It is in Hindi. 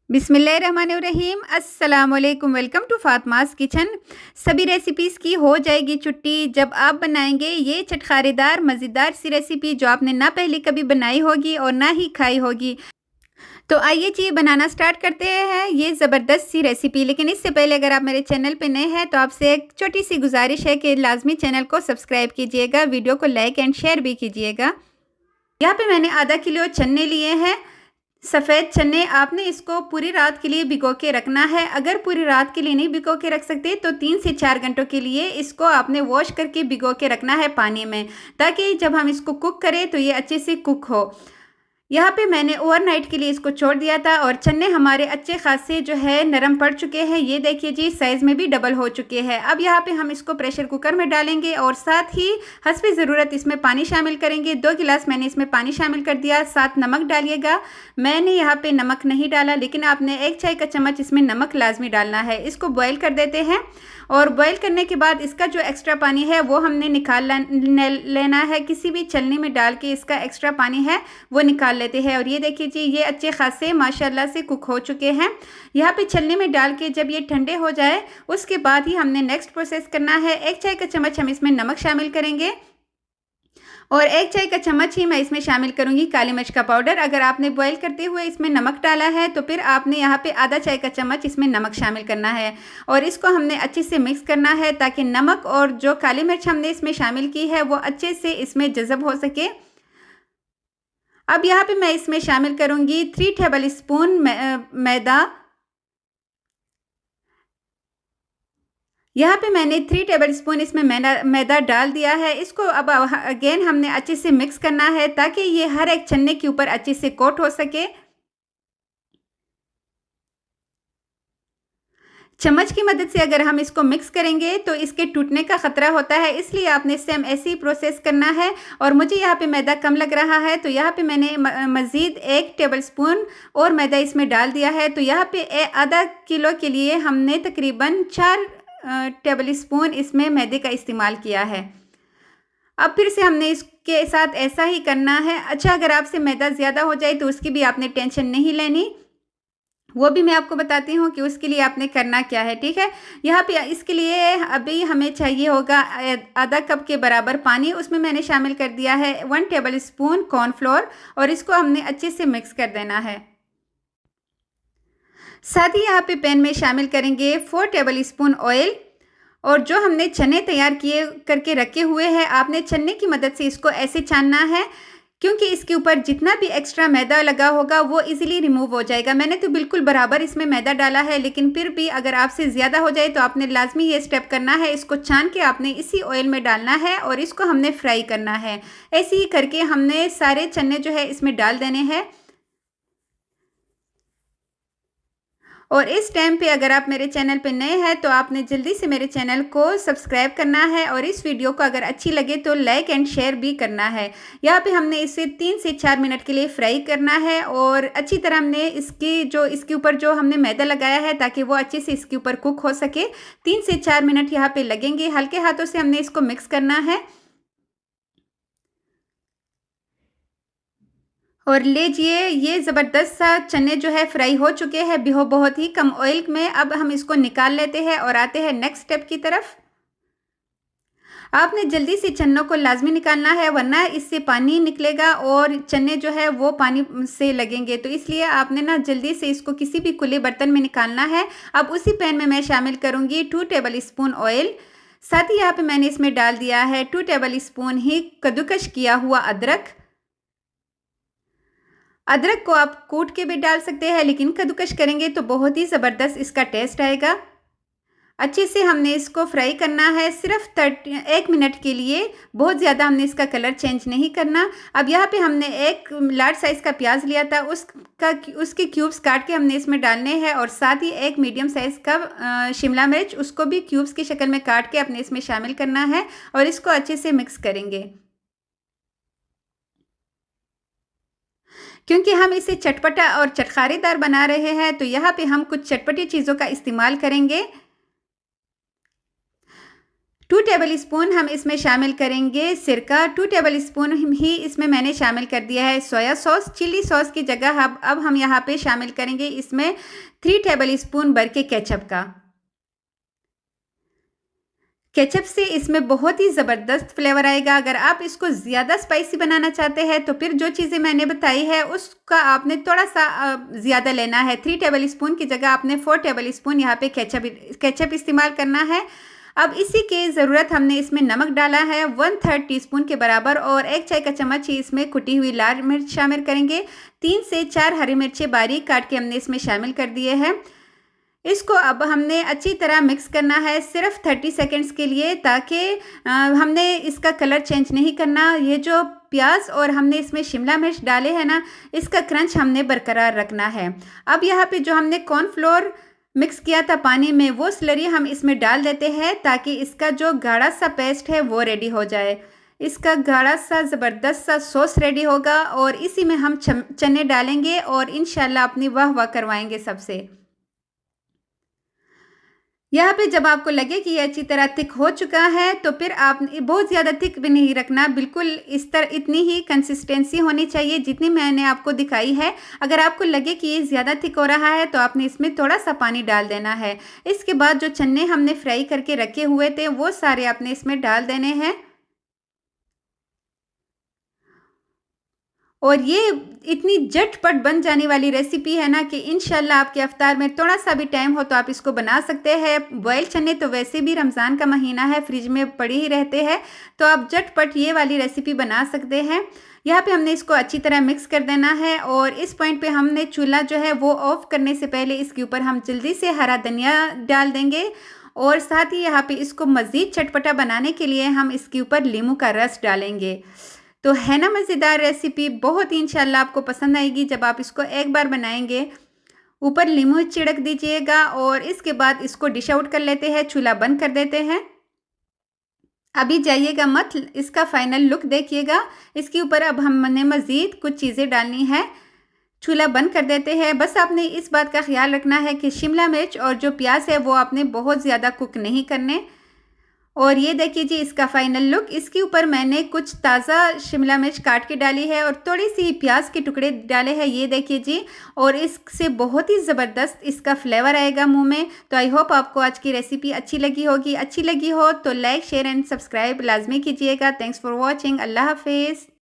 बिस्मिल्लाहिर्रहमानिर्रहीम अस्सलाम वालेकुम। Welcome to Fatima's kitchen. सभी रेसिपीज़ की हो जाएगी छुट्टी जब आप बनाएंगे ये चटखारेदार मज़ेदार सी रेसिपी जो आपने ना पहले कभी बनाई होगी और ना ही खाई होगी। तो आइए जी बनाना स्टार्ट करते हैं ये ज़बरदस्त सी रेसिपी। लेकिन इससे पहले अगर आप मेरे चैनल पे नए हैं तो आपसे एक छोटी सी गुजारिश है कि लाजमी चैनल को सब्सक्राइब कीजिएगा, वीडियो को लाइक एंड शेयर भी कीजिएगा। यहाँ पे मैंने आधा किलो चने लिए हैं, सफ़ेद चने। आपने इसको पूरी रात के लिए भिगो के रखना है। अगर पूरी रात के लिए नहीं भिगो के रख सकते तो 3 से 4 घंटों के लिए इसको आपने वॉश करके भिगो के रखना है पानी में, ताकि जब हम इसको कुक करें तो ये अच्छे से कुक हो। यहाँ पे मैंने ओवरनाइट के लिए इसको छोड़ दिया था और चने हमारे अच्छे खासे जो है नरम पड़ चुके हैं। ये देखिए जी, साइज़ में भी डबल हो चुके हैं। अब यहाँ पे हम इसको प्रेशर कुकर में डालेंगे और साथ ही हस्बे ज़रूरत इसमें पानी शामिल करेंगे। 2 गिलास मैंने इसमें पानी शामिल कर दिया। साथ नमक डालिएगा। मैंने यहाँ पे नमक नहीं डाला, लेकिन आपने 1 चाय का चम्मच इसमें नमक लाजमी डालना है। इसको बॉयल कर देते हैं और बॉयल करने के बाद इसका जो एक्स्ट्रा पानी है वो हमने निकाल लेना है। किसी भी छलनी में डाल के इसका एक्स्ट्रा पानी है वो निकाल लेते हैं। और ये देखिए जी, ये अच्छे खासे माशाल्लाह से कुक हो चुके हैं। यहाँ पे छलनी में डाल के जब ये ठंडे हो जाए उसके बाद ही हमने नेक्स्ट प्रोसेस करना है। 1 चाय का चम्मच हम इसमें नमक शामिल करेंगे और 1 चाय का चम्मच ही मैं इसमें शामिल करूंगी काली मिर्च का पाउडर। अगर आपने बॉईल करते हुए इसमें नमक डाला है तो फिर आपने यहाँ पे आधा चाय का चम्मच इसमें नमक शामिल करना है और इसको हमने अच्छे से मिक्स करना है, ताकि नमक और जो काली मिर्च हमने इसमें शामिल की है वो अच्छे से इसमें जज़ब हो सके। अब यहाँ पे मैं इसमें शामिल करूंगी 3 टेबल स्पून मैदा। यहाँ पे मैंने 3 टेबल स्पून इसमें मैदा डाल दिया है। इसको अब अगेन हमने अच्छे से मिक्स करना है, ताकि ये हर एक चने के ऊपर अच्छे से कोट हो सके। चम्मच की मदद से अगर हम इसको मिक्स करेंगे तो इसके टूटने का ख़तरा होता है, इसलिए आपने सेम ऐसे ही प्रोसेस करना है। और मुझे यहाँ पे मैदा कम लग रहा है तो यहाँ पे मैंने मज़ीद 1 टेबल स्पून और मैदा इसमें डाल दिया है। तो यहाँ पे आधा किलो के लिए हमने तकरीबन 4 टेबल स्पून इसमें मैदे का इस्तेमाल किया है। अब फिर से हमने इसके साथ ऐसा ही करना है। अच्छा, अगर आपसे मैदा ज़्यादा हो जाए तो उसकी भी आपने टेंशन नहीं लेनी, वो भी मैं आपको बताती हूँ कि उसके लिए आपने करना क्या है, ठीक है। यहाँ पे इसके लिए अभी हमें चाहिए होगा आधा कप के बराबर पानी। उसमें मैंने शामिल कर दिया है 1 टेबल स्पून कॉर्नफ्लोर और इसको हमने अच्छे से मिक्स कर देना है। साथ ही यहाँ पे पैन में शामिल करेंगे 4 टेबल स्पून ऑयल और जो हमने चने तैयार किए करके रखे हुए हैं, आपने छन्नी की मदद से इसको ऐसे छानना है, क्योंकि इसके ऊपर जितना भी एक्स्ट्रा मैदा लगा होगा वो इजीली रिमूव हो जाएगा। मैंने तो बिल्कुल बराबर इसमें मैदा डाला है, लेकिन फिर भी अगर आपसे ज़्यादा हो जाए तो आपने लाजमी ये स्टेप करना है। इसको छान के आपने इसी ऑयल में डालना है और इसको हमने फ्राई करना है। ऐसे ही करके हमने सारे चने जो है इसमें डाल देने हैं। और इस टाइम पे अगर आप मेरे चैनल पे नए हैं तो आपने जल्दी से मेरे चैनल को सब्सक्राइब करना है और इस वीडियो को अगर अच्छी लगे तो लाइक एंड शेयर भी करना है। यहाँ पे हमने इसे 3 से 4 मिनट के लिए फ्राई करना है और अच्छी तरह हमने इसके ऊपर जो हमने मैदा लगाया है ताकि वो अच्छे से इसके ऊपर कुक हो सके। 3 से 4 मिनट यहाँ पे लगेंगे। हल्के हाथों से हमने इसको मिक्स करना है और लीजिए, ये ज़बरदस्त सा चने जो है फ्राई हो चुके हैं बहुत ही कम ऑयल में। अब हम इसको निकाल लेते हैं और आते हैं नेक्स्ट स्टेप की तरफ। आपने जल्दी से चनों को लाजमी निकालना है, वरना इससे पानी निकलेगा और चने जो है वो पानी से लगेंगे। तो इसलिए आपने ना जल्दी से इसको किसी भी खुले बर्तन में निकालना है। अब उसी पैन में मैं शामिल करूँगी 2 टेबल स्पून ऑयल। साथ ही यहाँ पे मैंने इसमें डाल दिया है 2 टेबल स्पून ही कद्दूकश किया हुआ अदरक। अदरक को आप कूट के भी डाल सकते हैं, लेकिन कद्दूकश करेंगे तो बहुत ही ज़बरदस्त इसका टेस्ट आएगा। अच्छे से हमने इसको फ्राई करना है सिर्फ 1 मिनट के लिए, बहुत ज़्यादा हमने इसका कलर चेंज नहीं करना। अब यहाँ पे हमने एक लार्ज साइज़ का प्याज लिया था, उसके क्यूब्स काट के हमने इसमें डालने हैं और साथ ही एक मीडियम साइज़ का शिमला मिर्च, उसको भी क्यूब्स की शक्ल में काट के अपने इसमें शामिल करना है और इसको अच्छे से मिक्स करेंगे। क्योंकि हम इसे चटपटा और चटखारेदार बना रहे हैं तो यहाँ पे हम कुछ चटपटी चीज़ों का इस्तेमाल करेंगे। 2 टेबल स्पून हम इसमें शामिल करेंगे सिरका, 2 टेबल स्पून ही इसमें मैंने शामिल कर दिया है सोया सॉस। चिली सॉस की जगह अब हम यहाँ पे शामिल करेंगे इसमें 3 टेबल स्पून भर के केचप का। केचप से इसमें बहुत ही ज़बरदस्त फ्लेवर आएगा। अगर आप इसको ज़्यादा स्पाइसी बनाना चाहते हैं तो फिर जो चीज़ें मैंने बताई है उसका आपने थोड़ा सा ज़्यादा लेना है। 3 टेबल स्पून की जगह आपने 4 टेबल स्पून यहाँ पे केचप इस्तेमाल करना है। अब इसी की ज़रूरत हमने इसमें नमक डाला है 1/3 टीस्पून के बराबर और 1 चाय का चम्मच ही इसमें कुटी हुई लाल मिर्च शामिल करेंगे। 3 से 4 हरी मिर्चें बारीक काट के हमने इसमें शामिल कर दिए हैं। इसको अब हमने अच्छी तरह मिक्स करना है सिर्फ 30 सेकेंड्स के लिए, ताकि हमने इसका कलर चेंज नहीं करना। ये जो प्याज और हमने इसमें शिमला मिर्च डाले हैं ना, इसका क्रंच हमने बरकरार रखना है। अब यहाँ पे जो हमने कॉर्नफ्लोर मिक्स किया था पानी में, वो स्लरी हम इसमें डाल देते हैं ताकि इसका जो गाढ़ा सा पेस्ट है वो रेडी हो जाए। इसका गाढ़ा सा ज़बरदस्त सा सॉस रेडी होगा और इसी में हम चने डालेंगे और इंशाल्लाह अपनी वाह वाह करवाएंगे सबसे। यहाँ पे जब आपको लगे कि ये अच्छी तरह थिक हो चुका है तो फिर आप बहुत ज़्यादा थिक भी नहीं रखना, बिल्कुल इस तरह इतनी ही कंसिस्टेंसी होनी चाहिए जितनी मैंने आपको दिखाई है। अगर आपको लगे कि ये ज़्यादा थिक हो रहा है तो आपने इसमें थोड़ा सा पानी डाल देना है। इसके बाद जो चने हमने फ्राई करके रखे हुए थे वो सारे आपने इसमें डाल देने हैं। और ये इतनी झटपट बन जाने वाली रेसिपी है ना कि इंशाल्लाह आपके अफ्तार में थोड़ा सा भी टाइम हो तो आप इसको बना सकते हैं। बॉयल चने तो वैसे भी रमज़ान का महीना है, फ्रिज में पड़े ही रहते हैं, तो आप झटपट ये वाली रेसिपी बना सकते हैं। यहाँ पे हमने इसको अच्छी तरह मिक्स कर देना है और इस पॉइंट पे हमने चूल्हा जो है वो ऑफ करने से पहले इसके ऊपर हम जल्दी से हरा धनिया डाल देंगे और साथ ही यहाँ पे इसको मज़ीद चटपटा बनाने के लिए हम इसके ऊपर नींबू का रस डालेंगे। तो है ना मज़ेदार रेसिपी, बहुत ही इंशाल्लाह आपको पसंद आएगी जब आप इसको एक बार बनाएंगे। ऊपर नींबू छिड़क दीजिएगा और इसके बाद इसको डिश आउट कर लेते हैं, चूल्हा बंद कर देते हैं। अभी जाइएगा मत, इसका फाइनल लुक देखिएगा। इसके ऊपर अब हमने मज़ीद कुछ चीज़ें डालनी है। चूल्हा बंद कर देते हैं। बस आपने इस बात का ख्याल रखना है कि शिमला मिर्च और जो प्याज है वो आपने बहुत ज़्यादा कुक नहीं करने। और ये देखिए जी इसका फाइनल लुक। इसके ऊपर मैंने कुछ ताज़ा शिमला मिर्च काट के डाली है और थोड़ी सी प्याज के टुकड़े डाले हैं, ये देखिए जी। और इससे बहुत ही ज़बरदस्त इसका फ्लेवर आएगा मुंह में। तो आई होप आपको आज की रेसिपी अच्छी लगी होगी। अच्छी लगी हो तो लाइक शेयर एंड सब्सक्राइब लाजमी कीजिएगा। Thanks for watching. अल्लाह हाफिज़।